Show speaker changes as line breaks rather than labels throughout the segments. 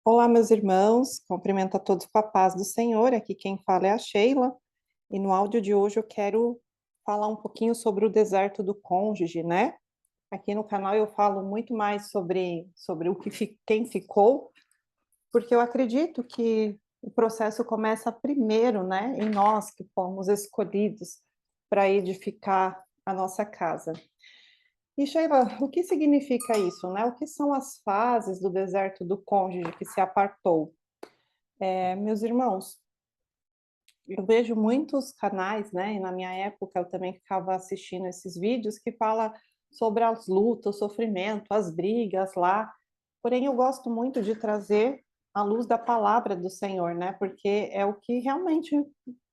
Olá, meus irmãos, cumprimento a todos com a paz do Senhor. Aqui quem fala é a Sheila, e no áudio de hoje eu quero falar um pouquinho sobre o deserto do cônjuge, né? Aqui no canal eu falo muito mais sobre quem ficou, porque eu acredito que o processo começa primeiro, né, em nós que fomos escolhidos para edificar a nossa casa. E Sheila, o que significa isso, né? O que são as fases do deserto do cônjuge que se apartou? Meus irmãos, eu vejo muitos canais, né, e na minha época eu também ficava assistindo esses vídeos que fala sobre as lutas, o sofrimento, as brigas lá. Porém, eu gosto muito de trazer a luz da palavra do Senhor, né? Porque é o que realmente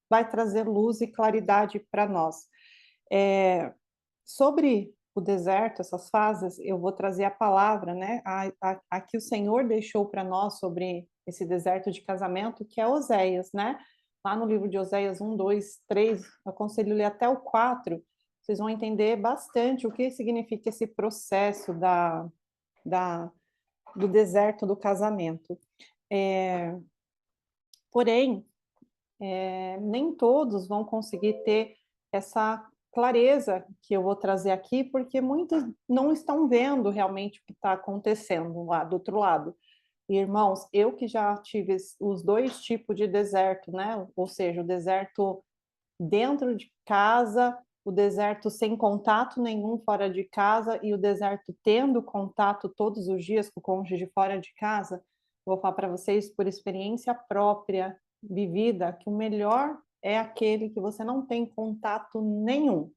vai trazer luz e claridade para nós. Eh, Sobre o deserto, essas fases, eu vou trazer a palavra, né? A que o Senhor deixou para nós sobre esse deserto de casamento, que é Oséias, né? Lá no livro de Oséias 1, 2, 3, eu aconselho ler até o 4, vocês vão entender bastante o que significa esse processo da, do deserto do casamento. É, porém, nem todos vão conseguir ter essa clareza que eu vou trazer aqui, porque muitos não estão vendo realmente o que está acontecendo lá do outro lado. Irmãos, eu que já tive os dois tipos de deserto, né? Ou seja, o deserto dentro de casa, o deserto sem contato nenhum fora de casa e o deserto tendo contato todos os dias com o cônjuge fora de casa. Vou falar para vocês por experiência própria, vivida, que o melhor é aquele que você não tem contato nenhum,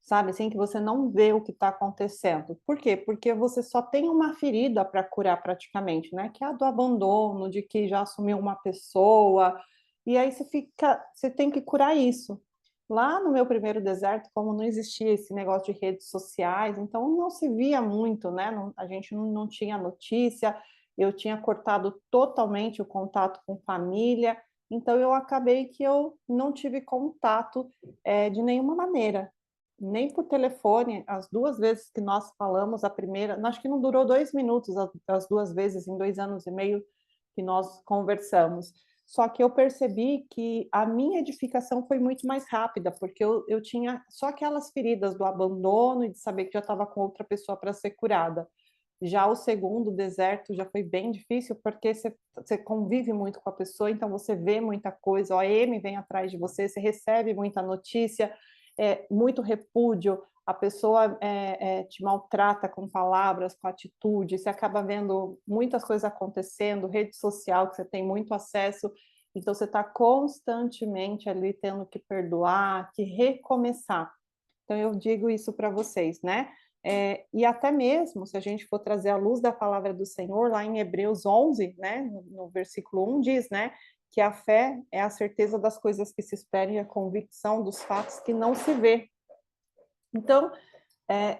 sabe, assim, que você não vê o que está acontecendo. Por quê? Porque você só tem uma ferida para curar praticamente, né, que é a do abandono, de que já assumiu uma pessoa, e aí você tem que curar isso. Lá no meu primeiro deserto, como não existia esse negócio de redes sociais, então não se via muito, né, a gente não tinha notícia, eu tinha cortado totalmente o contato com família, então eu acabei que eu não tive contato, de nenhuma maneira. Nem por telefone, as 2 vezes que nós falamos, a primeira acho que não durou 2 minutos as 2 vezes em 2 anos e meio que nós conversamos. Só que eu percebi que a minha edificação foi muito mais rápida, porque eu tinha só aquelas feridas do abandono e de saber que já estava com outra pessoa para ser curada. Já o segundo deserto já foi bem difícil, porque você convive muito com a pessoa, então você vê muita coisa, o AM vem atrás de você, você recebe muita notícia, muito repúdio, a pessoa te maltrata com palavras, com atitude, você acaba vendo muitas coisas acontecendo, rede social, que você tem muito acesso, então você está constantemente ali tendo que perdoar, que recomeçar. Então eu digo isso para vocês, né? E até mesmo, se a gente for trazer a luz da palavra do Senhor, lá em Hebreus 11, né, no versículo 1 diz, né, que a fé é a certeza das coisas que se esperam e a convicção dos fatos que não se vê. Então,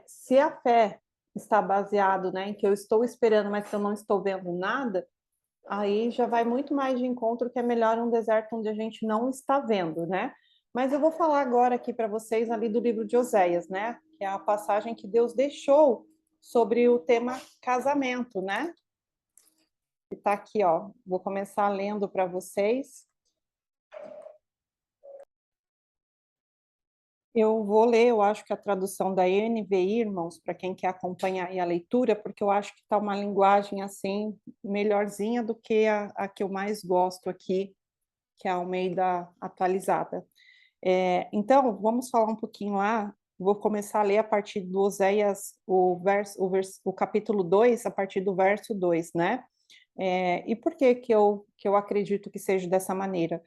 se a fé está baseado, né, em que eu estou esperando, mas que eu não estou vendo nada, aí já vai muito mais de encontro que é melhor um deserto onde a gente não está vendo, né? Mas eu vou falar agora aqui para vocês ali do livro de Oséias, né? Que é a passagem que Deus deixou sobre o tema casamento, né? Que está aqui, ó. Vou começar lendo para vocês. Eu vou ler, eu acho que a tradução da NVI, irmãos, para quem quer acompanhar aí a leitura, porque eu acho que está uma linguagem assim melhorzinha do que a que eu mais gosto aqui, que é a Almeida atualizada. Então, vamos falar um pouquinho lá. Vou começar a ler a partir do Oséias, o capítulo 2, a partir do verso 2, né? E por que que eu acredito que seja dessa maneira?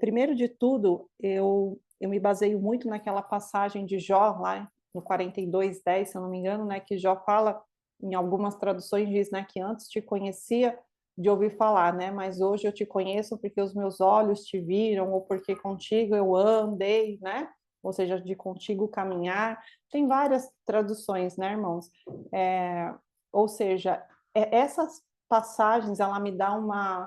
Primeiro de tudo, eu me baseio muito naquela passagem de Jó, lá no 42:10, se eu não me engano, né? Que Jó fala, em algumas traduções diz, né? Que antes te conhecia de ouvir falar, né? Mas hoje eu te conheço porque os meus olhos te viram, ou porque contigo eu andei, né? Ou seja, de contigo caminhar. Tem várias traduções, né, irmãos? Ou seja, essas passagens, ela me dá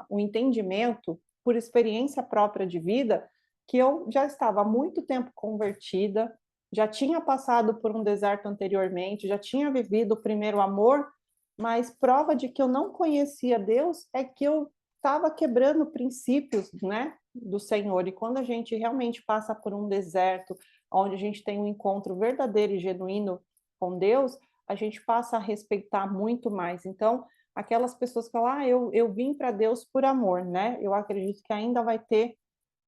um entendimento, por experiência própria de vida, que eu já estava há muito tempo convertida, já tinha passado por um deserto anteriormente, já tinha vivido o primeiro amor, mas prova de que eu não conhecia Deus é que eu estava quebrando princípios, né, do Senhor. E quando a gente realmente passa por um deserto, onde a gente tem um encontro verdadeiro e genuíno com Deus, a gente passa a respeitar muito mais. Então, aquelas pessoas que falam, eu vim para Deus por amor, né? Eu acredito que ainda vai ter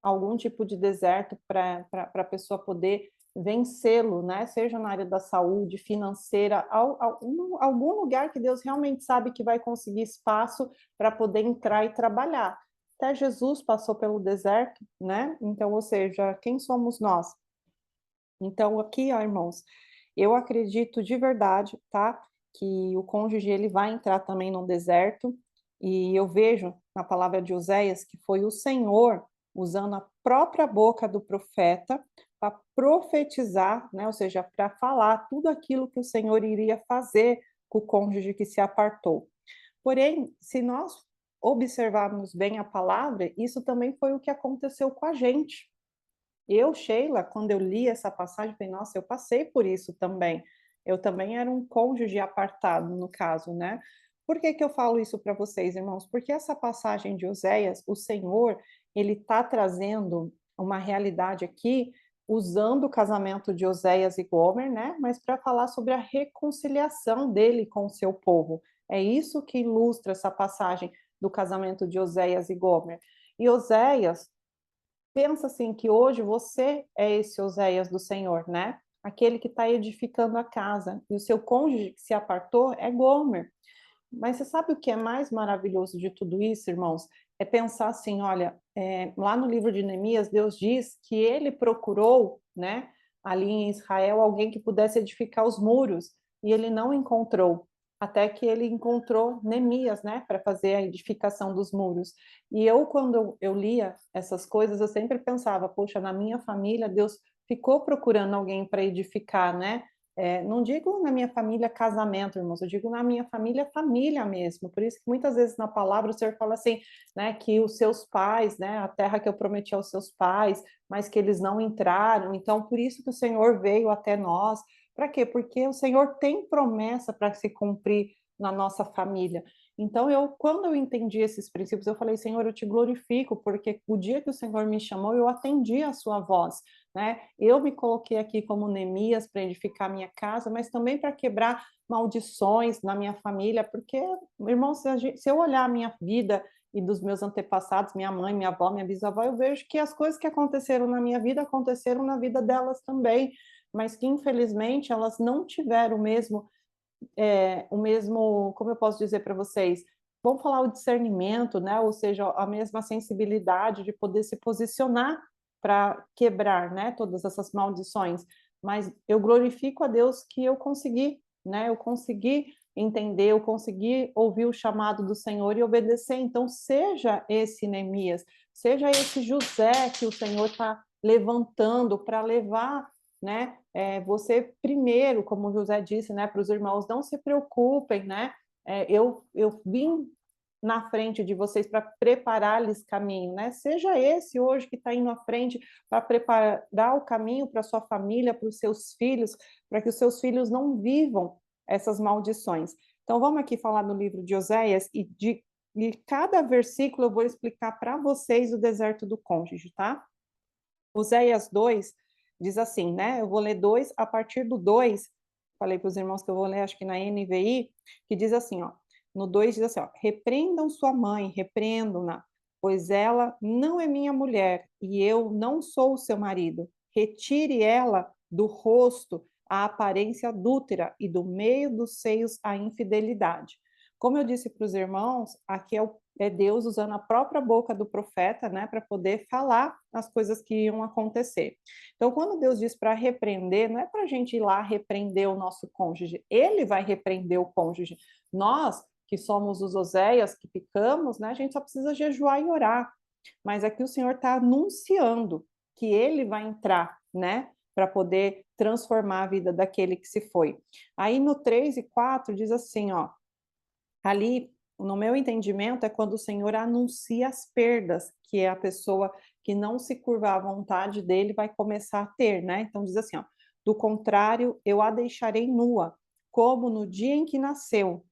algum tipo de deserto para a pessoa poder vencê-lo, né? Seja na área da saúde, financeira, algum lugar que Deus realmente sabe que vai conseguir espaço para poder entrar e trabalhar. Até Jesus passou pelo deserto, né? Então, ou seja, quem somos nós? Então, aqui, ó, irmãos, eu acredito de verdade, tá? Que o cônjuge ele vai entrar também num deserto, e eu vejo na palavra de Oséias que foi o Senhor usando a própria boca do profeta para profetizar, né? Ou seja, para falar tudo aquilo que o Senhor iria fazer com o cônjuge que se apartou. Porém, se nós observarmos bem a palavra, isso também foi o que aconteceu com a gente. Eu, Sheila, quando eu li essa passagem, falei, nossa, eu passei por isso também. Eu também era um cônjuge apartado, no caso, né? Por que que eu falo isso para vocês, irmãos? Porque essa passagem de Oséias, o Senhor, ele está trazendo uma realidade aqui, usando o casamento de Oséias e Gomer, né? Mas para falar sobre a reconciliação dele com o seu povo. É isso que ilustra essa passagem do casamento de Oséias e Gomer. E Oséias, pensa assim que hoje você é esse Oséias do Senhor, né? Aquele que está edificando a casa. E o seu cônjuge que se apartou é Gomer. Mas você sabe o que é mais maravilhoso de tudo isso, irmãos? É pensar assim, olha, lá no livro de Neemias, Deus diz que ele procurou, né, ali em Israel, alguém que pudesse edificar os muros, e ele não encontrou, até que ele encontrou Neemias, né, para fazer a edificação dos muros. E eu, quando eu lia essas coisas, eu sempre pensava, poxa, na minha família, Deus ficou procurando alguém para edificar, né? Não digo na minha família casamento, irmãos, eu digo na minha família, família mesmo. Por isso que muitas vezes na palavra o Senhor fala assim, né, que os seus pais, né, a terra que eu prometi aos seus pais, mas que eles não entraram. Então, por isso que o Senhor veio até nós. Para quê? Porque o Senhor tem promessa para se cumprir na nossa família. Então, quando eu entendi esses princípios, eu falei, Senhor, eu te glorifico, porque o dia que o Senhor me chamou, eu atendi a sua voz, né? Eu me coloquei aqui como Neemias para edificar minha casa, mas também para quebrar maldições na minha família, porque, irmão, se eu olhar a minha vida e dos meus antepassados, minha mãe, minha avó, minha bisavó, eu vejo que as coisas que aconteceram na minha vida aconteceram na vida delas também, mas que infelizmente elas não tiveram o mesmo, como eu posso dizer para vocês, vamos falar o discernimento, né? Ou seja, a mesma sensibilidade de poder se posicionar para quebrar, né, todas essas maldições. Mas eu glorifico a Deus que eu consegui, né? Eu consegui entender, eu consegui ouvir o chamado do Senhor e obedecer. Então, seja esse Neemias, seja esse José que o Senhor está levantando para levar, né? Você primeiro, como José disse, né, para os irmãos, não se preocupem, né? Eu vim na frente de vocês para preparar-lhes caminho, né? Seja esse hoje que está indo à frente para preparar o caminho para sua família, para os seus filhos, para que os seus filhos não vivam essas maldições. Então, vamos aqui falar no livro de Oséias e de cada versículo eu vou explicar para vocês o deserto do cônjuge, tá? Oséias 2 diz assim, né? Eu vou ler 2, a partir do 2, falei para os irmãos que eu vou ler, acho que na NVI, que diz assim, ó, no 2 diz assim, ó, repreendam sua mãe, repreendam-na, pois ela não é minha mulher e eu não sou o seu marido. Retire ela do rosto a aparência adúltera e do meio dos seios a infidelidade. Como eu disse para os irmãos, aqui é Deus usando a própria boca do profeta, né, para poder falar as coisas que iam acontecer. Então, quando Deus diz para repreender, não é para a gente ir lá repreender o nosso cônjuge, ele vai repreender o cônjuge. Nós, que somos os Oséias, que ficamos, né, a gente só precisa jejuar e orar. Mas aqui o Senhor está anunciando que ele vai entrar, né, para poder transformar a vida daquele que se foi. Aí no 3 e 4 diz assim, ó, ali, no meu entendimento, é quando o Senhor anuncia as perdas, que é a pessoa que não se curvar à vontade dele vai começar a ter, né? Então diz assim, ó, do contrário, eu a deixarei nua, como no dia em que nasceu,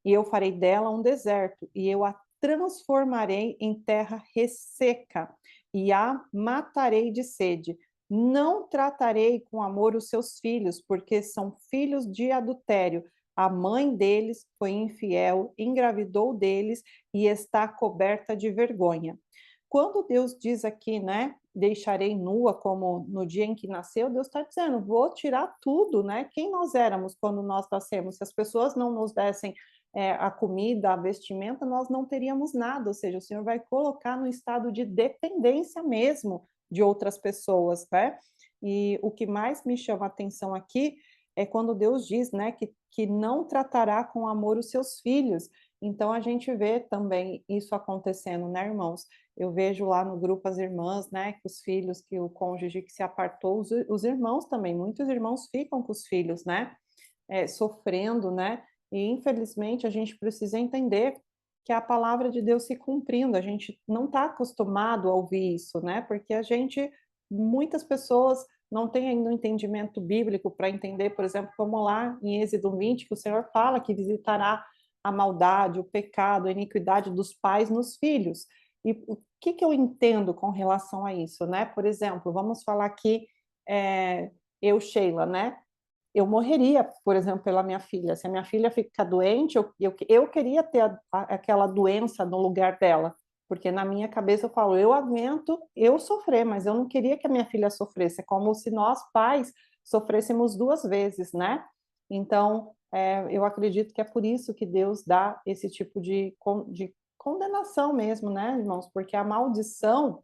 e eu farei dela um deserto, e eu a transformarei em terra resseca, e a matarei de sede. Não tratarei com amor os seus filhos, porque são filhos de adultério. A mãe deles foi infiel, engravidou deles e está coberta de vergonha. Quando Deus diz aqui, né, deixarei nua como no dia em que nasceu, Deus está dizendo, vou tirar tudo, né? Quem nós éramos quando nós nascemos? Se as pessoas não nos dessem a comida, a vestimenta, nós não teríamos nada, ou seja, o Senhor vai colocar no estado de dependência mesmo de outras pessoas, né? E o que mais me chama a atenção aqui é quando Deus diz, né, que não tratará com amor os seus filhos. Então a gente vê também isso acontecendo, né, irmãos? Eu vejo lá no grupo as irmãs, né, que os filhos, que o cônjuge que se apartou, os irmãos também, muitos irmãos ficam com os filhos, né, sofrendo, né, e infelizmente a gente precisa entender que a palavra de Deus se cumprindo, a gente não está acostumado a ouvir isso, né, porque muitas pessoas não têm ainda um entendimento bíblico para entender, por exemplo, como lá em Êxodo 20, que o Senhor fala que visitará a maldade, o pecado, a iniquidade dos pais nos filhos. E o que eu entendo com relação a isso, né? Por exemplo, vamos falar aqui, eu, Sheila, né? Eu morreria, por exemplo, pela minha filha. Se a minha filha ficar doente, eu queria ter aquela doença no lugar dela, porque na minha cabeça eu falo, eu aguento eu sofrer, mas eu não queria que a minha filha sofresse. É como se nós, pais, sofrêssemos duas vezes, né? Então, eu acredito que é por isso que Deus dá esse tipo de condenação mesmo, né, irmãos? Porque a maldição,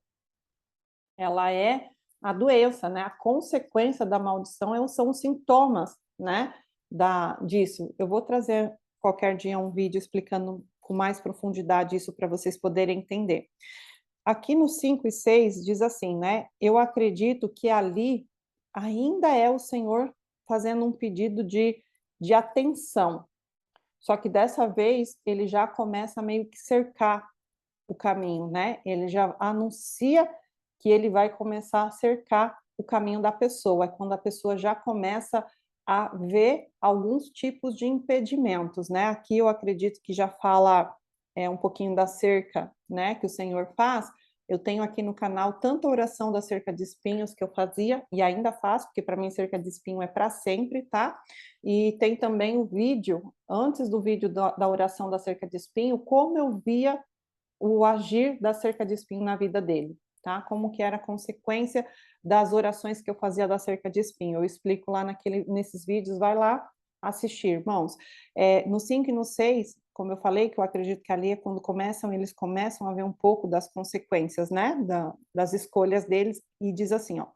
ela é a doença, né? A consequência da maldição são os sintomas, né? Disso. Eu vou trazer qualquer dia um vídeo explicando com mais profundidade isso para vocês poderem entender. Aqui no 5 e 6 diz assim, né? Eu acredito que ali ainda é o Senhor fazendo um pedido de atenção. Só que dessa vez ele já começa a meio que cercar o caminho, né? Ele já anuncia que ele vai começar a cercar o caminho da pessoa, é quando a pessoa já começa a ver alguns tipos de impedimentos, né? Aqui eu acredito que já fala um pouquinho da cerca, né, que o Senhor faz. Eu tenho aqui no canal tanto a oração da cerca de espinhos que eu fazia e ainda faço, porque para mim cerca de espinho é para sempre, tá? E tem também o vídeo, antes do vídeo da oração da cerca de espinho, como eu via o agir da cerca de espinho na vida dele, tá? Como que era a consequência das orações que eu fazia da cerca de espinho. Eu explico lá nesses vídeos, vai lá assistir, irmãos. No 5 e no 6, como eu falei, que eu acredito que ali é quando eles começam a ver um pouco das consequências, né, das escolhas deles, e diz assim, ó,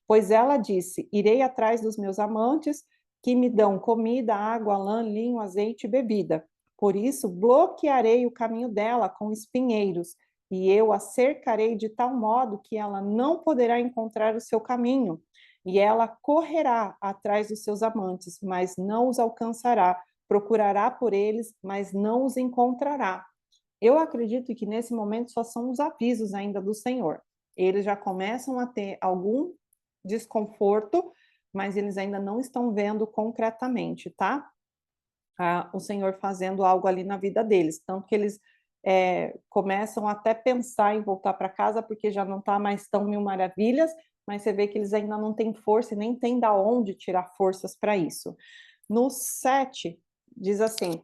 pois ela disse, irei atrás dos meus amantes, que me dão comida, água, lã, linho, azeite e bebida. Por isso, bloquearei o caminho dela com espinheiros, e eu a cercarei de tal modo que ela não poderá encontrar o seu caminho, e ela correrá atrás dos seus amantes, mas não os alcançará, procurará por eles, mas não os encontrará. Eu acredito que nesse momento só são os avisos ainda do Senhor. Eles já começam a ter algum desconforto, mas eles ainda não estão vendo concretamente, tá? O Senhor fazendo algo ali na vida deles. Tanto que eles começam até pensar em voltar para casa, porque já não está mais tão mil maravilhas, mas você vê que eles ainda não têm força e nem têm da onde tirar forças para isso. No 7, diz assim,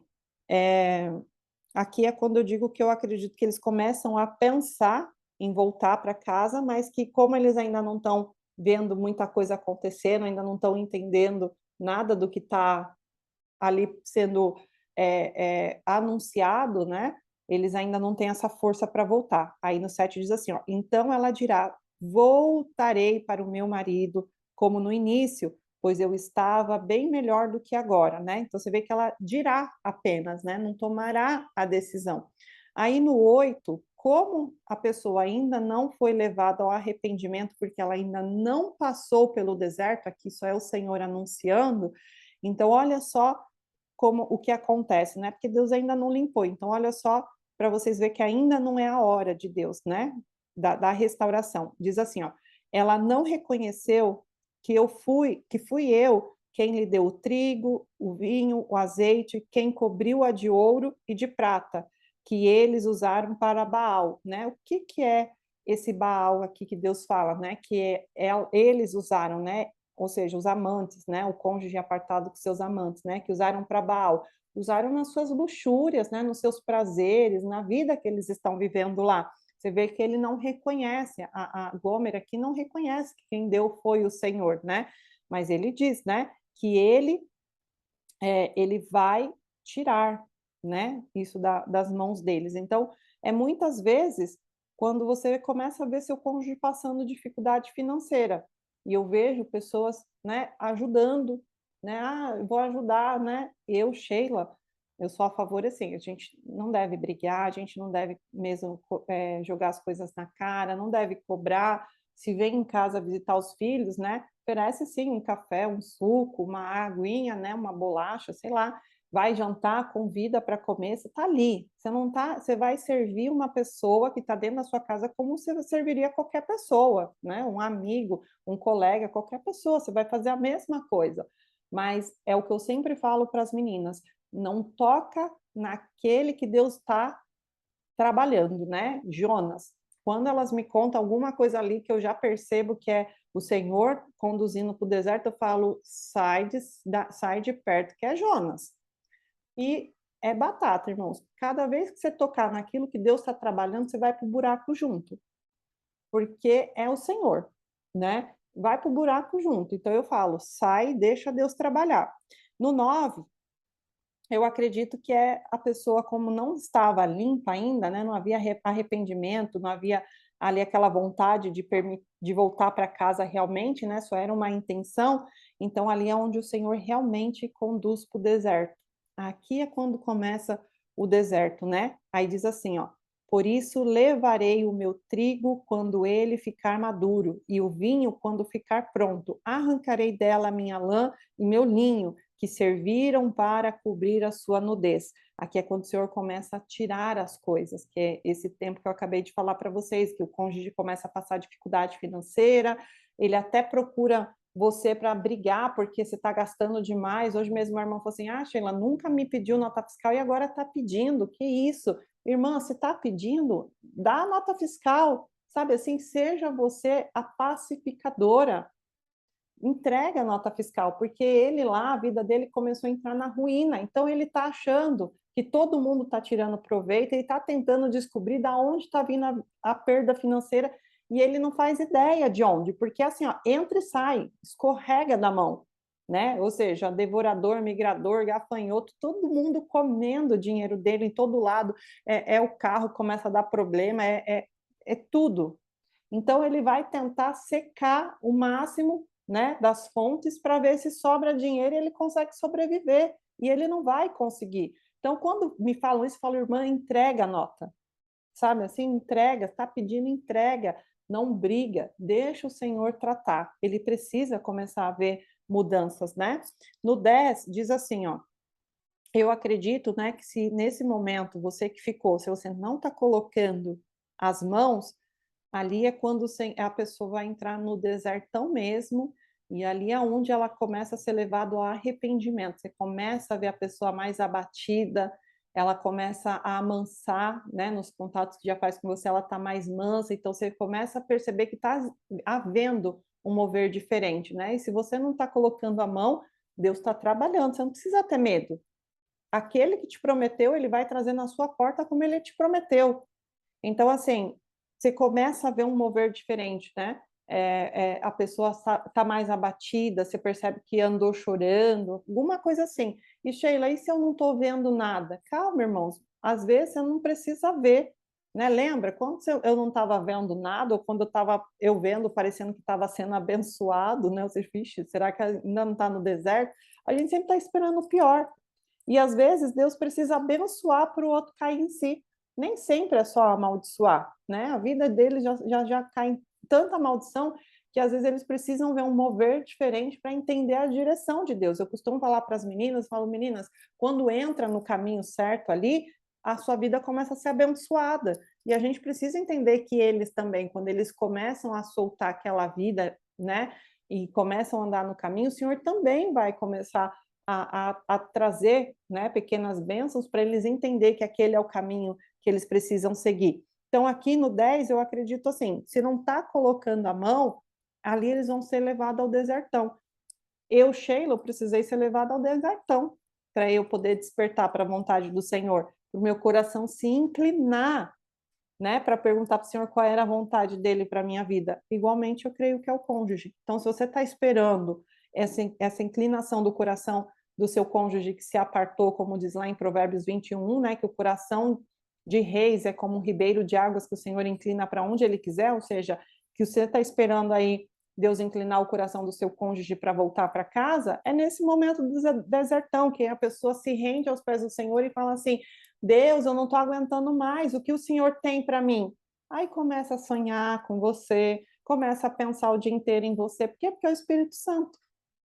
aqui é quando eu digo que eu acredito que eles começam a pensar em voltar para casa, mas que como eles ainda não estão vendo muita coisa acontecendo, ainda não estão entendendo nada do que está ali sendo anunciado, né? Eles ainda não têm essa força para voltar. Aí no 7 diz assim, ó, então ela dirá, voltarei para o meu marido como no início, pois eu estava bem melhor do que agora, né? Então você vê que ela dirá apenas, né? Não tomará a decisão. Aí no 8, como a pessoa ainda não foi levada ao arrependimento, porque ela ainda não passou pelo deserto, aqui só é o Senhor anunciando, então olha só como o que acontece, né? Porque Deus ainda não limpou. Então, olha só para vocês verem que ainda não é a hora de Deus, né? Da restauração. Diz assim, ó, ela não reconheceu que fui eu quem lhe deu o trigo, o vinho, o azeite, quem cobriu-a de ouro e de prata, que eles usaram para Baal, né? O que que é esse Baal aqui que Deus fala, né? Que eles usaram, né? Ou seja, os amantes, né? O cônjuge apartado com seus amantes, né? Que usaram para Baal, usaram nas suas luxúrias, né? Nos seus prazeres, na vida que eles estão vivendo lá. Você vê que ele não reconhece, a Gomer aqui não reconhece que quem deu foi o Senhor, né? Mas ele diz, né? Que ele vai tirar, né? Isso das mãos deles. Então, muitas vezes quando você começa a ver seu cônjuge passando dificuldade financeira, e eu vejo pessoas, né, ajudando, né? Ah, eu vou ajudar, né? Eu, Sheila, eu sou a favor assim, a gente não deve brigar, a gente não deve mesmo jogar as coisas na cara, não deve cobrar. Se vem em casa visitar os filhos, né? Oferece sim um café, um suco, uma aguinha, né? Uma bolacha, sei lá. Vai jantar, convida para comer, você está ali. Você não tá, você vai servir uma pessoa que está dentro da sua casa como você serviria qualquer pessoa, né? Um amigo, um colega, qualquer pessoa, você vai fazer a mesma coisa. Mas é o que eu sempre falo para as meninas: não toca naquele que Deus está trabalhando, né? Jonas, quando elas me contam alguma coisa ali que eu já percebo que é o Senhor conduzindo para o deserto, eu falo, sai de perto, que é Jonas. E é batata, irmãos. Cada vez que você tocar naquilo que Deus está trabalhando, você vai para o buraco junto, porque é o Senhor, né? Vai para o buraco junto. Então eu falo, sai, deixa Deus trabalhar. No 9, eu acredito que é a pessoa, como não estava limpa ainda, né? Não havia arrependimento, não havia ali aquela vontade de voltar para casa realmente, né? Só era uma intenção. Então, ali é onde o Senhor realmente conduz para o deserto. Aqui é quando começa o deserto, né? Aí diz assim, ó: por isso levarei o meu trigo quando ele ficar maduro, e o vinho quando ficar pronto. Arrancarei dela a minha lã e meu linho, que serviram para cobrir a sua nudez. Aqui é quando o Senhor começa a tirar as coisas, que é esse tempo que eu acabei de falar para vocês, que o cônjuge começa a passar dificuldade financeira, ele até procura você para brigar porque você está gastando demais. Hoje mesmo a irmã falou assim: ah, Sheila, nunca me pediu nota fiscal e agora está pedindo. Que isso? Irmã, se está pedindo, dá a nota fiscal, sabe assim, seja você a pacificadora, entrega a nota fiscal, porque ele lá, a vida dele começou a entrar na ruína, então ele está achando que todo mundo está tirando proveito, ele está tentando descobrir da onde está vindo a perda financeira, e ele não faz ideia de onde, porque assim, ó, entra e sai, escorrega da mão, né? Ou seja, devorador, migrador, gafanhoto, todo mundo comendo o dinheiro dele em todo lado, o carro que começa a dar problema, é tudo. Então ele vai tentar secar o máximo, né, das fontes para ver se sobra dinheiro e ele consegue sobreviver. E ele não vai conseguir. Então, quando me falam isso, eu falo, irmã, entrega a nota. Sabe assim, entrega, está pedindo entrega, não briga, deixa o Senhor tratar. Ele precisa começar a ver mudanças, né? No 10 diz assim, ó: eu acredito, né, que se nesse momento você que ficou, se você não está colocando as mãos, ali é quando a pessoa vai entrar no desertão mesmo, e ali é onde ela começa a ser levada ao arrependimento. Você começa a ver a pessoa mais abatida, ela começa a amansar, né? Nos contatos que já faz com você, ela está mais mansa, então você começa a perceber que está havendo um mover diferente, né? E se você não está colocando a mão, Deus está trabalhando, você não precisa ter medo. Aquele que te prometeu, ele vai trazer na sua porta como ele te prometeu. Então, assim, você começa a ver um mover diferente, né? A pessoa tá mais abatida, você percebe que andou chorando, alguma coisa assim. E Sheila, e se eu não estou vendo nada? Calma, irmãos, às vezes você não precisa ver, né? Lembra, quando eu não estava vendo nada, ou quando eu vendo, parecendo que estava sendo abençoado, né? Você, vixe, será que ainda não está no deserto? A gente sempre está esperando o pior. E às vezes Deus precisa abençoar para o outro cair em si. Nem sempre é só amaldiçoar, né? A vida deles já cai em tanta maldição que às vezes eles precisam ver um mover diferente para entender a direção de Deus. Eu costumo falar para as meninas, falo, meninas, quando entra no caminho certo ali, a sua vida começa a ser abençoada. E a gente precisa entender que eles também, quando eles começam a soltar aquela vida, né? e começam a andar no caminho, o Senhor também vai começar a trazer, né, pequenas bênçãos para eles entender que aquele é o caminho que eles precisam seguir. Então, aqui no 10, eu acredito assim, se não está colocando a mão, ali eles vão ser levados ao desertão. Eu, Sheila, precisei ser levada ao desertão para eu poder despertar para a vontade do Senhor, para o meu coração se inclinar, né, para perguntar para o Senhor qual era a vontade dele para a minha vida. Igualmente, eu creio que é o cônjuge. Então, se você está esperando essa inclinação do coração do seu cônjuge que se apartou, como diz lá em Provérbios 21, né, que o coração de reis é como um ribeiro de águas que o Senhor inclina para onde ele quiser, ou seja, que você está esperando aí Deus inclinar o coração do seu cônjuge para voltar para casa, é nesse momento do desertão, que a pessoa se rende aos pés do Senhor e fala assim, Deus, eu não estou aguentando mais, o que o Senhor tem para mim? Aí começa a sonhar com você, começa a pensar o dia inteiro em você, por quê? Porque é o Espírito Santo.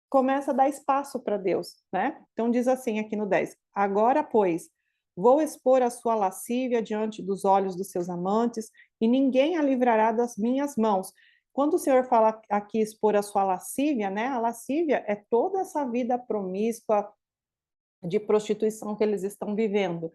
Começa a dar espaço para Deus, né? Então diz assim aqui no 10, agora, pois, vou expor a sua lascívia diante dos olhos dos seus amantes, e ninguém a livrará das minhas mãos. Quando o Senhor fala aqui expor a sua lascívia, né? A lascívia é toda essa vida promíscua, de prostituição que eles estão vivendo.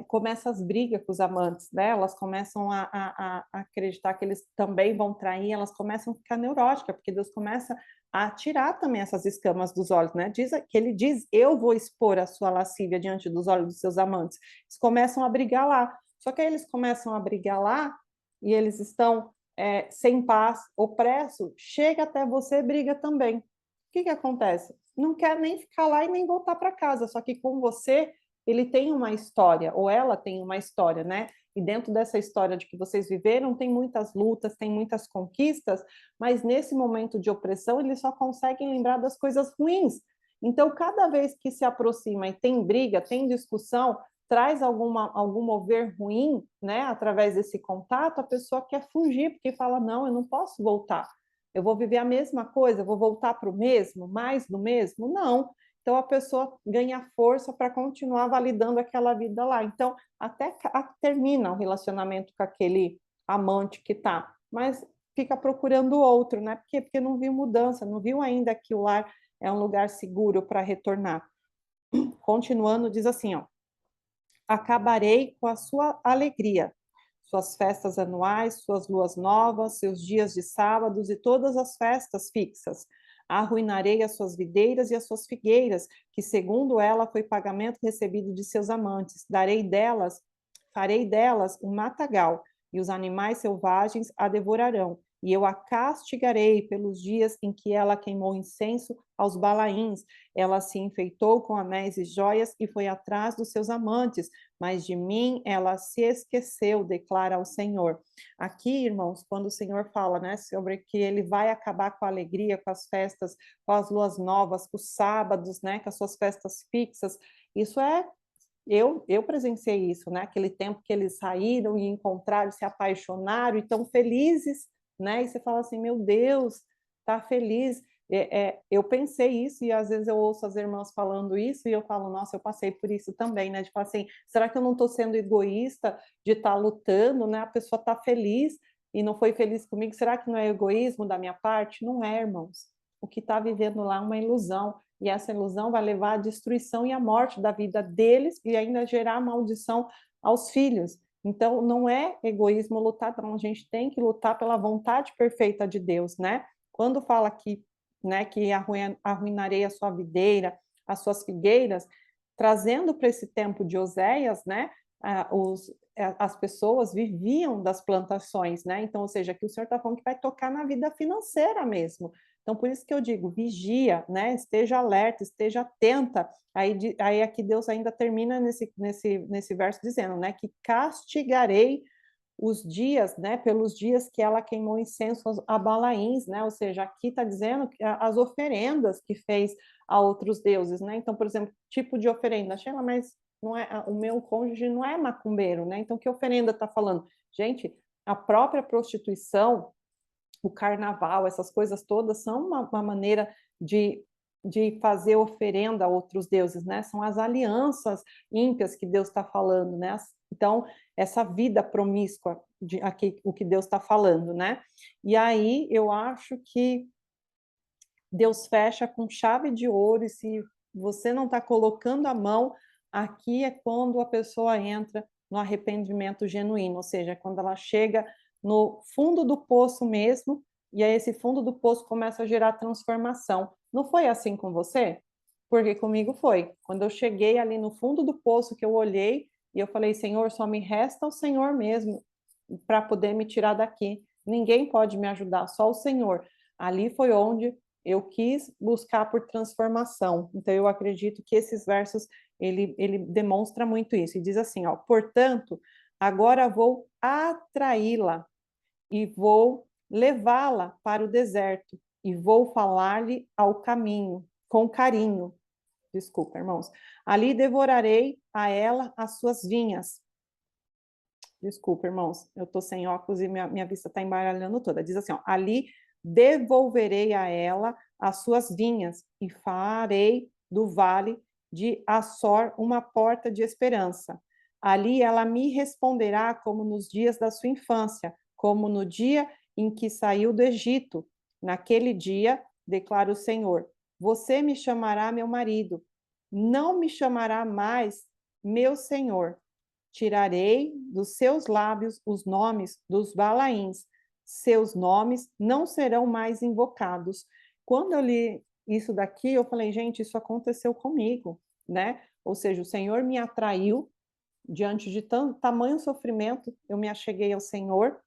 Começa as brigas com os amantes, né? Elas começam a acreditar que eles também vão trair, elas começam a ficar neuróticas, porque Deus começa a tirar também essas escamas dos olhos, né? Ele diz, eu vou expor a sua lascívia diante dos olhos dos seus amantes. Eles começam a brigar lá. Só que aí eles começam a brigar lá e eles estão sem paz, opresso, chega até você, briga também. O que acontece? Não quer nem ficar lá e nem voltar para casa, só que com você ele tem uma história, ou ela tem uma história, né? E dentro dessa história de que vocês viveram, tem muitas lutas, tem muitas conquistas, mas nesse momento de opressão, eles só conseguem lembrar das coisas ruins. Então, cada vez que se aproxima e tem briga, tem discussão, traz algum mover ruim, né, através desse contato, a pessoa quer fugir, porque fala, não, eu não posso voltar. Eu vou viver a mesma coisa, eu vou voltar para o mesmo, mais do mesmo? Não. Então, a pessoa ganha força para continuar validando aquela vida lá. Então, até termina o relacionamento com aquele amante que está, mas fica procurando outro, né? Por quê? Porque não viu mudança, não viu ainda que o lar é um lugar seguro para retornar. Continuando, diz assim, ó, acabarei com a sua alegria, suas festas anuais, suas luas novas, seus dias de sábados e todas as festas fixas. Arruinarei as suas videiras e as suas figueiras, que segundo ela foi pagamento recebido de seus amantes. Farei delas um matagal, e os animais selvagens a devorarão. E eu a castigarei pelos dias em que ela queimou incenso aos balaíns. Ela se enfeitou com anéis e joias e foi atrás dos seus amantes, mas de mim ela se esqueceu, declara o Senhor. Aqui, irmãos, quando o Senhor fala, né, sobre que ele vai acabar com a alegria, com as festas, com as luas novas, com os sábados, né, com as suas festas fixas, isso eu presenciei isso, né, aquele tempo que eles saíram e encontraram, se apaixonaram e tão felizes, né, e você fala assim, meu Deus, tá feliz. Eu pensei isso e às vezes eu ouço as irmãs falando isso e eu falo, nossa, eu passei por isso também, né? De falar assim, será que eu não estou sendo egoísta de estar lutando, né? A pessoa está feliz e não foi feliz comigo, será que não é egoísmo da minha parte? Não é, irmãos. O que está vivendo lá é uma ilusão e essa ilusão vai levar à destruição e à morte da vida deles e ainda gerar maldição aos filhos. Então, não é egoísmo lutar, não. A gente tem que lutar pela vontade perfeita de Deus, né? Quando fala aqui, né, que arruinarei a sua videira, as suas figueiras, trazendo para esse tempo de Oséias, né, as pessoas viviam das plantações, né? Então, ou seja, que o Senhor está falando que vai tocar na vida financeira mesmo. Então, por isso que eu digo, vigia, né? Esteja alerta, esteja atenta. Aí aqui Deus ainda termina nesse verso dizendo, né, que castigarei os dias, né, pelos dias que ela queimou incenso a Balaíns, né, ou seja, aqui está dizendo que as oferendas que fez a outros deuses, né, então, por exemplo, tipo de oferenda, Sheila, mas não é, o meu cônjuge não é macumbeiro, né, então que oferenda está falando? Gente, a própria prostituição, o carnaval, essas coisas todas são uma maneira de fazer oferenda a outros deuses, né? São as alianças ímpias que Deus está falando, né? Então, essa vida promíscua, aqui, o que Deus está falando, né? E aí, eu acho que Deus fecha com chave de ouro, e se você não está colocando a mão, aqui é quando a pessoa entra no arrependimento genuíno, ou seja, quando ela chega no fundo do poço mesmo, e aí esse fundo do poço começa a gerar transformação. Não foi assim com você? Porque comigo foi. Quando eu cheguei ali no fundo do poço, que eu olhei e eu falei, Senhor, só me resta o Senhor mesmo para poder me tirar daqui. Ninguém pode me ajudar, só o Senhor. Ali foi onde eu quis buscar por transformação. Então eu acredito que esses versos ele demonstra muito isso. E diz assim, ó, portanto, agora vou atraí-la e vou levá-la para o deserto e vou falar-lhe ao caminho com carinho. Desculpa, irmãos. Ali devorarei a ela as suas vinhas. Desculpa, irmãos, eu estou sem óculos e minha vista está embaralhando toda. Diz assim, ó, ali devolverei a ela as suas vinhas e farei do vale de Açor uma porta de esperança. Ali ela me responderá como nos dias da sua infância, como no dia em que saiu do Egito. Naquele dia, declara o Senhor, você me chamará meu marido, não me chamará mais meu Senhor. Tirarei dos seus lábios os nomes dos Balaíns, seus nomes não serão mais invocados. Quando eu li isso daqui, eu falei, gente, isso aconteceu comigo, né? Ou seja, o Senhor me atraiu diante de tamanho sofrimento, eu me acheguei ao Senhor,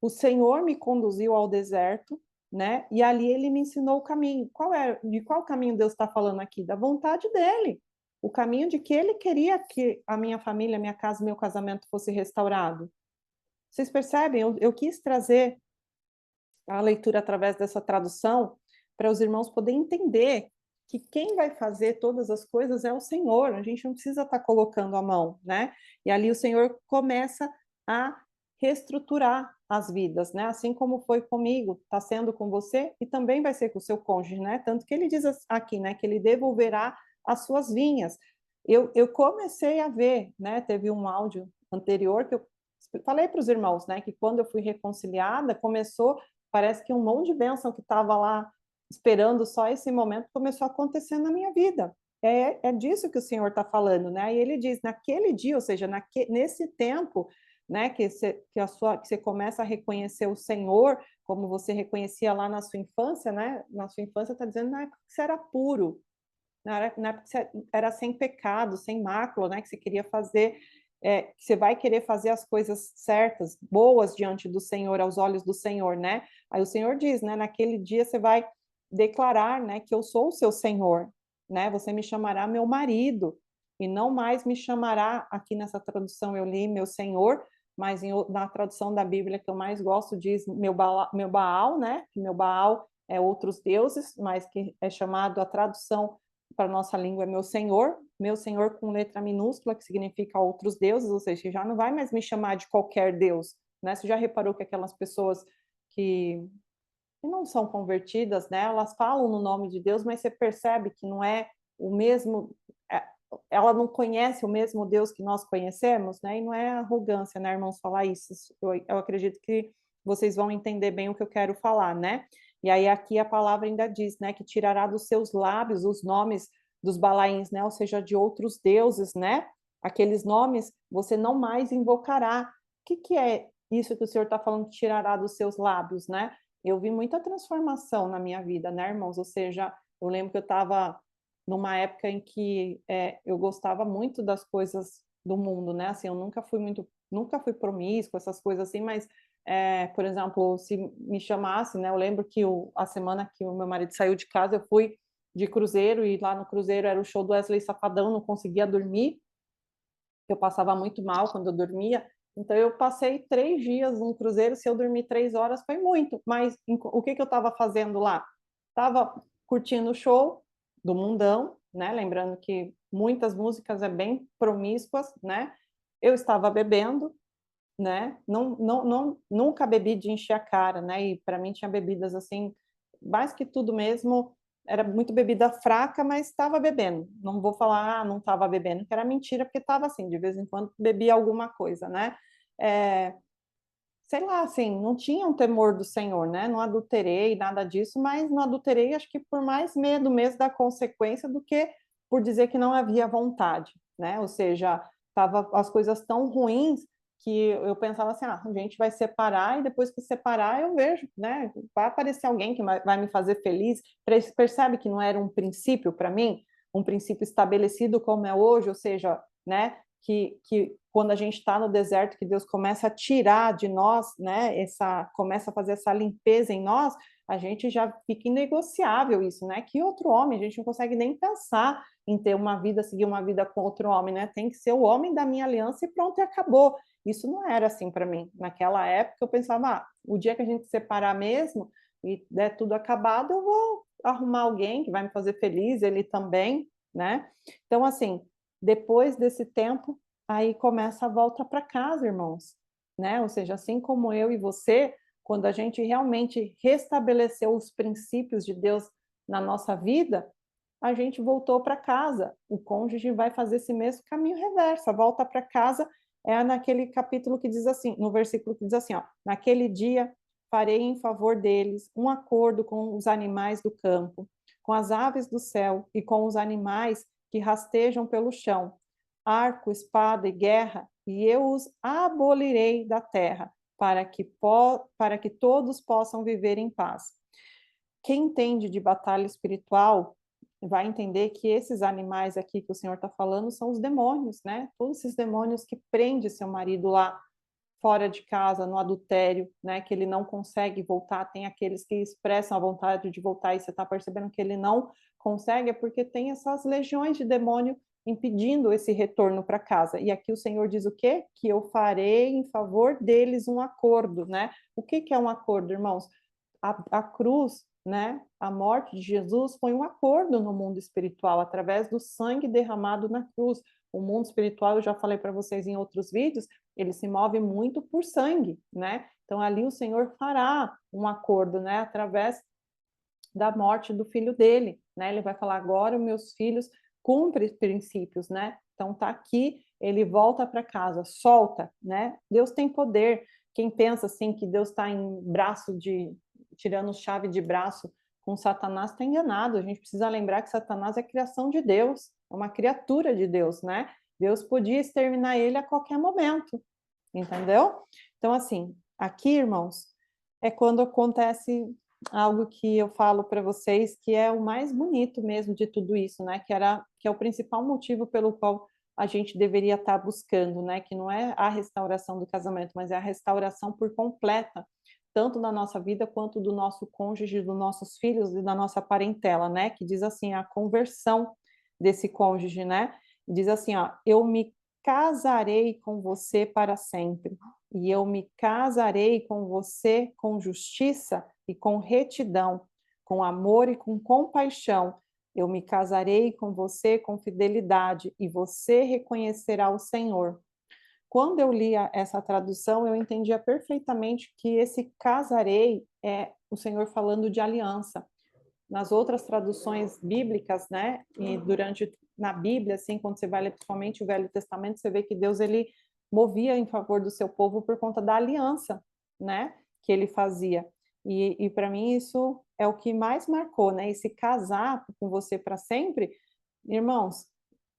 o Senhor me conduziu ao deserto, né? E ali ele me ensinou o caminho. De qual caminho Deus está falando aqui? Da vontade dele. O caminho de que ele queria que a minha família, a minha casa, meu casamento fosse restaurado. Vocês percebem? Eu quis trazer a leitura através dessa tradução para os irmãos poderem entender que quem vai fazer todas as coisas é o Senhor. A gente não precisa estar colocando a mão, né? E ali o Senhor começa a reestruturar as vidas, né? Assim como foi comigo, está sendo com você e também vai ser com o seu cônjuge, né? Tanto que ele diz aqui, né, que ele devolverá as suas vinhas. Eu comecei a ver, né? Teve um áudio anterior que eu falei para os irmãos, né, que quando eu fui reconciliada, começou, parece que um monte de bênção que estava lá esperando só esse momento começou a acontecer na minha vida. É disso que o Senhor está falando, né? E ele diz, naquele dia, ou seja, nesse tempo, né, que você começa a reconhecer o Senhor, como você reconhecia lá na sua infância, né? Na sua infância está dizendo na época que você era puro, na época que você era sem pecado, sem mácula, né? Que você queria fazer, que você vai querer fazer as coisas certas, boas diante do Senhor, aos olhos do Senhor, né? Aí o Senhor diz, né? Naquele dia você vai declarar, né? Que eu sou o seu Senhor, né? Você me chamará meu marido e não mais me chamará, aqui nessa tradução eu li meu Senhor, mas na tradução da Bíblia que eu mais gosto diz meu Baal, né? Que meu Baal é outros deuses, mas que é chamado a tradução para a nossa língua é meu Senhor com letra minúscula, que significa outros deuses, ou seja, já não vai mais me chamar de qualquer Deus, né? Você já reparou que aquelas pessoas que não são convertidas, né? Elas falam no nome de Deus, mas você percebe que não é o mesmo, ela não conhece o mesmo Deus que nós conhecemos, né? E não é arrogância, né, irmãos, falar isso. Eu acredito que vocês vão entender bem o que eu quero falar, né? E aí aqui a palavra ainda diz, né, que tirará dos seus lábios os nomes dos Balaíns, né? Ou seja, de outros deuses, né? Aqueles nomes você não mais invocará. O que é isso que o Senhor está falando que tirará dos seus lábios, né? Eu vi muita transformação na minha vida, né, irmãos? Ou seja, eu lembro que eu estava numa época em que eu gostava muito das coisas do mundo, né? Assim, eu nunca fui promíscua, essas coisas assim, mas, por exemplo, se me chamasse, né? Eu lembro que a semana que o meu marido saiu de casa, eu fui de cruzeiro e lá no cruzeiro era o show do Wesley Safadão, não conseguia dormir, eu passava muito mal quando eu dormia, então eu passei 3 dias num cruzeiro, se eu dormir 3 horas foi muito, mas o que eu estava fazendo lá? Estava curtindo o show do mundão, né? Lembrando que muitas músicas é bem promíscuas, né? Eu estava bebendo, né? Nunca bebi de encher a cara, né? E para mim tinha bebidas assim, mais que tudo mesmo, era muito bebida fraca, mas estava bebendo. Não vou falar, não estava bebendo, que era mentira, porque estava assim, de vez em quando bebia alguma coisa, né? É, sei lá, assim, não tinha um temor do Senhor, né? Não adulterei, nada disso, mas não adulterei, acho que por mais medo mesmo da consequência do que por dizer que não havia vontade, né? Ou seja, tava as coisas tão ruins que eu pensava assim, ah, a gente vai separar e depois que separar eu vejo, né? Vai aparecer alguém que vai me fazer feliz. Percebe que não era um princípio para mim, um princípio estabelecido como é hoje, ou seja, né? Que quando a gente está no deserto, que Deus começa a tirar de nós, né? Começa a fazer essa limpeza em nós, a gente já fica inegociável isso, né? Que outro homem, a gente não consegue nem pensar em ter uma vida, seguir uma vida com outro homem, né? Tem que ser o homem da minha aliança e pronto, e acabou. Isso não era assim para mim. Naquela época eu pensava, ah, o dia que a gente se separar mesmo e der tudo acabado, eu vou arrumar alguém que vai me fazer feliz, ele também, né? Então, assim, depois desse tempo, aí começa a volta para casa, irmãos, né? Ou seja, assim como eu e você, quando a gente realmente restabeleceu os princípios de Deus na nossa vida, a gente voltou para casa. O cônjuge vai fazer esse mesmo caminho reverso, a volta para casa é naquele capítulo que diz assim, no versículo que diz assim, ó, naquele dia farei em favor deles um acordo com os animais do campo, com as aves do céu e com os animais que rastejam pelo chão, arco, espada e guerra, e eu os abolirei da terra, para que todos possam viver em paz. Quem entende de batalha espiritual vai entender que esses animais aqui que o Senhor está falando são os demônios, né? Todos esses demônios que prendem seu marido lá fora de casa, no adultério, né? Que ele não consegue voltar. Tem aqueles que expressam a vontade de voltar e você está percebendo que ele não consegue, é porque tem essas legiões de demônio impedindo esse retorno para casa. E aqui o Senhor diz o quê? Que eu farei em favor deles um acordo, né? O que é um acordo, irmãos? A cruz, né, a morte de Jesus foi um acordo no mundo espiritual, através do sangue derramado na cruz. O mundo espiritual, eu já falei para vocês em outros vídeos, ele se move muito por sangue, né? Então ali o Senhor fará um acordo, né, através da morte do filho dele, né? Ele vai falar agora, meus filhos cumprem princípios, né? Então tá aqui, ele volta para casa, solta, né? Deus tem poder. Quem pensa assim que Deus está em braço de tirando chave de braço com Satanás está enganado. A gente precisa lembrar que Satanás é criação de Deus, é uma criatura de Deus, né? Deus podia exterminar ele a qualquer momento, entendeu? Então assim, aqui, irmãos, é quando acontece algo que eu falo para vocês que é o mais bonito mesmo de tudo isso, né? Que é o principal motivo pelo qual a gente deveria estar buscando, né? Que não é a restauração do casamento, mas é a restauração por completa, tanto da nossa vida quanto do nosso cônjuge, dos nossos filhos e da nossa parentela, né? Que diz assim, a conversão desse cônjuge, né? Diz assim, ó, eu me casarei com você para sempre, e eu me casarei com você com justiça e com retidão, com amor e com compaixão. Eu me casarei com você com fidelidade, e você reconhecerá o Senhor. Quando eu li essa tradução, eu entendia perfeitamente que esse casarei é o Senhor falando de aliança. Nas outras traduções bíblicas, né, e na Bíblia, assim, quando você vai ler principalmente o Velho Testamento, você vê que Deus ele movia em favor do seu povo por conta da aliança, né, que ele fazia. E para mim isso é o que mais marcou, né, esse casar com você para sempre. Irmãos,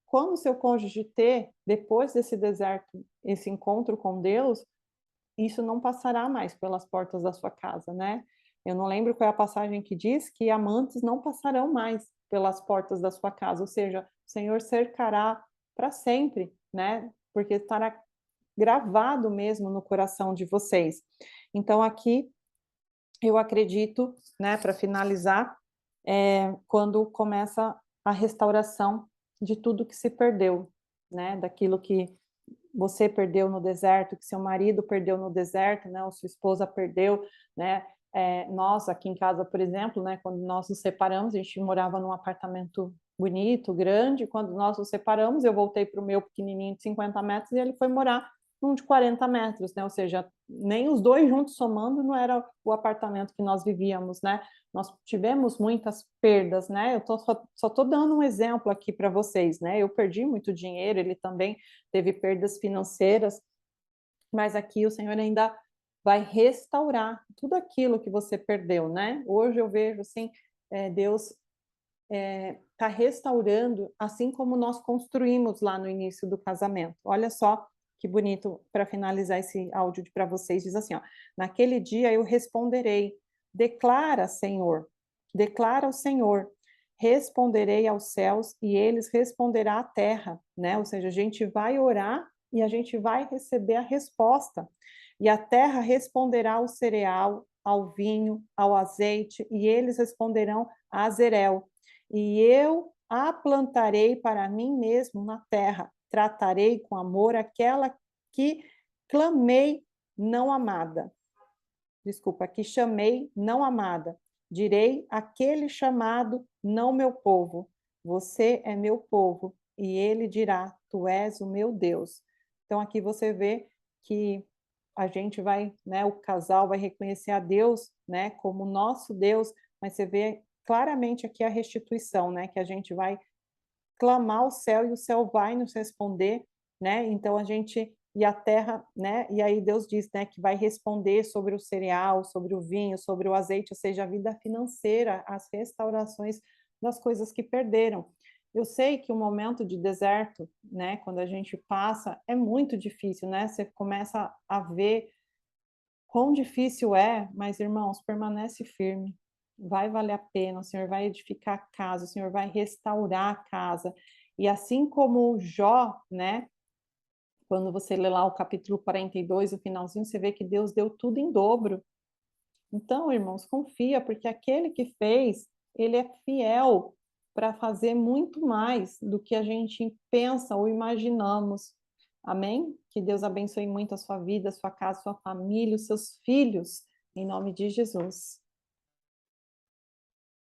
quando o seu cônjuge ter, depois desse deserto, esse encontro com Deus, isso não passará mais pelas portas da sua casa, né? Eu não lembro qual é a passagem que diz que amantes não passarão mais pelas portas da sua casa, ou seja, o Senhor cercará para sempre, né? Porque estará gravado mesmo no coração de vocês. Então, aqui, eu acredito, né, para finalizar, quando começa a restauração de tudo que se perdeu, né? Daquilo que você perdeu no deserto, que seu marido perdeu no deserto, né, ou sua esposa perdeu, né, nós aqui em casa, por exemplo, né, quando nós nos separamos, a gente morava num apartamento bonito, grande, quando nós nos separamos, eu voltei para o meu pequenininho de 50 metros e ele foi morar num de 40 metros, né, ou seja, nem os dois juntos somando não era o apartamento que nós vivíamos, né, nós tivemos muitas perdas, né, só estou dando um exemplo aqui para vocês, né, eu perdi muito dinheiro, ele também teve perdas financeiras, mas aqui o Senhor ainda vai restaurar tudo aquilo que você perdeu, né? Hoje eu vejo assim, Deus está restaurando, assim como nós construímos lá no início do casamento. Olha só que bonito, para finalizar esse áudio para vocês, diz assim, ó: naquele dia eu responderei, declara, Senhor, declara o Senhor, responderei aos céus e eles responderá à terra, né? Ou seja, a gente vai orar e a gente vai receber a resposta. E a terra responderá ao cereal, ao vinho, ao azeite, e eles responderão a Azerel. E eu a plantarei para mim mesmo na terra, tratarei com amor aquela que clamei não amada. Desculpa, que chamei não amada. Direi aquele chamado não meu povo. Você é meu povo. E ele dirá: tu és o meu Deus. Então aqui você vê que a gente vai, né, o casal vai reconhecer a Deus, né, como nosso Deus, mas você vê claramente aqui a restituição, né, que a gente vai clamar ao céu e o céu vai nos responder, né? Então a gente e a terra, né? E aí Deus diz, né, que vai responder sobre o cereal, sobre o vinho, sobre o azeite, ou seja, a vida financeira, as restaurações das coisas que perderam. Eu sei que o momento de deserto, né, quando a gente passa, é muito difícil, né? Você começa a ver quão difícil é, mas irmãos, permanece firme. Vai valer a pena, o Senhor vai edificar a casa, o Senhor vai restaurar a casa. E assim como Jó, né? Quando você lê lá o capítulo 42, o finalzinho, você vê que Deus deu tudo em dobro. Então, irmãos, confia, porque aquele que fez, ele é fiel para fazer muito mais do que a gente pensa ou imaginamos. Amém? Que Deus abençoe muito a sua vida, a sua casa, a sua família, os seus filhos, em nome de Jesus.